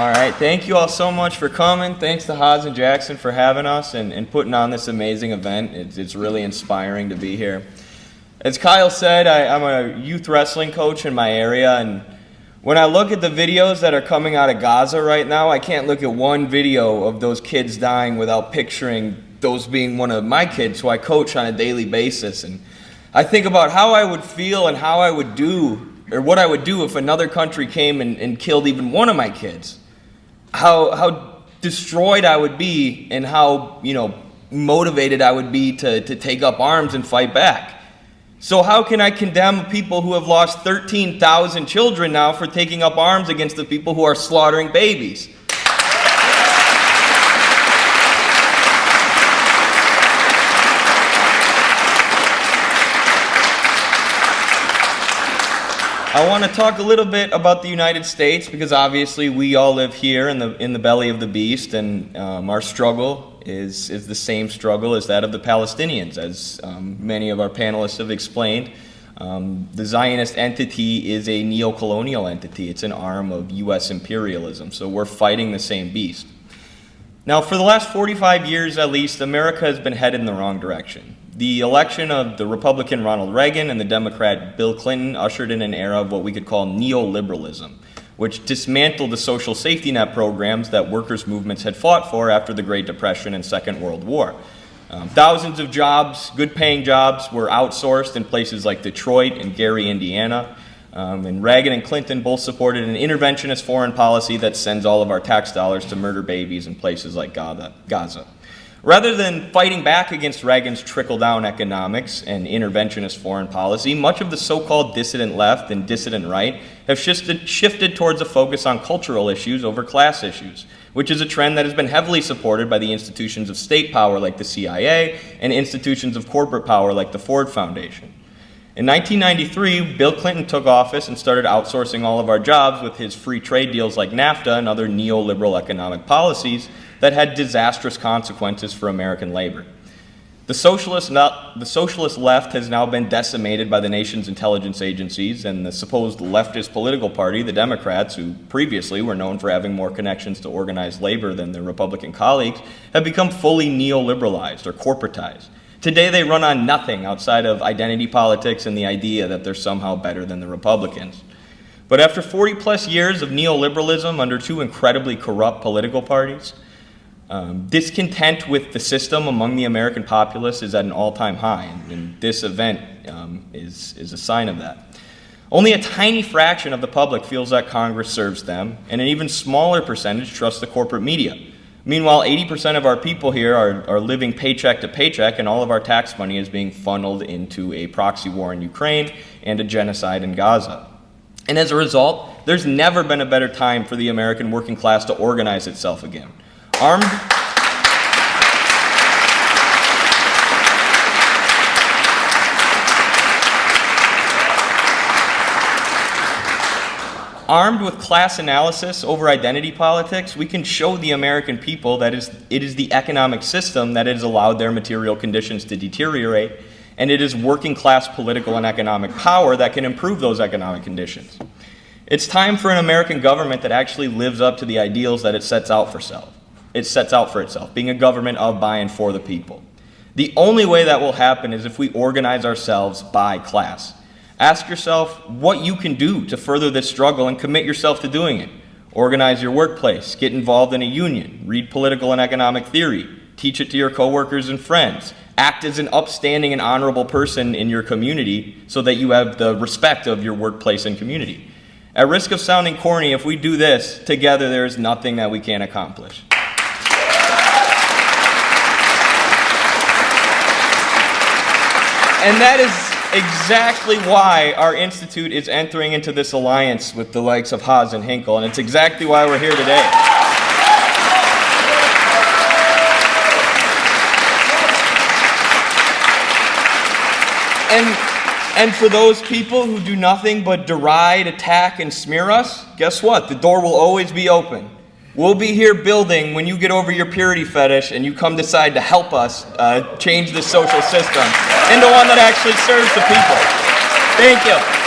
All right, thank you all so much for coming. Thanks to Haas and Jackson for having us and putting on this amazing event. It's really inspiring to be here. As Kyle said, I'm a youth wrestling coach in my area, and when I look at the videos that are coming out of Gaza right now, I can't look at one video of those kids dying without picturing those being one of my kids who I coach on a daily basis. And I think about how I would feel and how I would do, or what I would do if another country came and killed even one of my kids. How destroyed I would be, and how motivated I would be to take up arms and fight back. So how can I condemn people who have lost 13,000 children now for taking up arms against the people who are slaughtering babies? I want to talk a little bit about the United States, because obviously we all live here in the belly of the beast, and our struggle is the same struggle as that of the Palestinians, as many of our panelists have explained. The Zionist entity is a neo-colonial entity. It's an arm of U.S. imperialism, so we're fighting the same beast. Now, for the last 45 years at least, America has been headed in the wrong direction. The election of the Republican Ronald Reagan and the Democrat Bill Clinton ushered in an era of what we could call neoliberalism, which dismantled the social safety net programs that workers' movements had fought for after the Great Depression and Second World War. Thousands of jobs, good-paying jobs, were outsourced in places like Detroit and Gary, Indiana. And Reagan and Clinton both supported an interventionist foreign policy that sends all of our tax dollars to murder babies in places like Gaza. Rather than fighting back against Reagan's trickle-down economics and interventionist foreign policy, much of the so-called dissident left and dissident right have shifted towards a focus on cultural issues over class issues, which is a trend that has been heavily supported by the institutions of state power like the CIA and institutions of corporate power like the Ford Foundation. In 1993, Bill Clinton took office and started outsourcing all of our jobs with his free trade deals like NAFTA and other neoliberal economic policies that had disastrous consequences for American labor. The socialist left has now been decimated by the nation's intelligence agencies, and the supposed leftist political party, the Democrats, who previously were known for having more connections to organized labor than their Republican colleagues, have become fully neoliberalized or corporatized. Today they run on nothing outside of identity politics and the idea that they're somehow better than the Republicans. But after 40 plus years of neoliberalism under two incredibly corrupt political parties, discontent with the system among the American populace is at an all-time high, and this event is a sign of that. Only a tiny fraction of the public feels that Congress serves them, and an even smaller percentage trusts the corporate media. Meanwhile, 80% of our people here are living paycheck to paycheck, and all of our tax money is being funneled into a proxy war in Ukraine and a genocide in Gaza. And as a result, there's never been a better time for the American working class to organize itself again. Armed with class analysis over identity politics, we can show the American people that it is the economic system that has allowed their material conditions to deteriorate, and it is working class political and economic power that can improve those economic conditions. It's time for an American government that actually lives up to the ideals that it sets out for itself, being a government of, by, and for the people. The only way that will happen is if we organize ourselves by class. Ask yourself what you can do to further this struggle and commit yourself to doing it. Organize your workplace, get involved in a union, read political and economic theory, teach it to your coworkers and friends, act as an upstanding and honorable person in your community so that you have the respect of your workplace and community. At risk of sounding corny, if we do this, together there is nothing that we can't accomplish. And that is exactly why our institute is entering into this alliance with the likes of Haas and Hinkle, and it's exactly why we're here today. And for those people who do nothing but deride, attack, and smear us, guess what? The door will always be open. We'll be here building when you get over your purity fetish and you come decide to help us change this social system into one that actually serves the people. Thank you.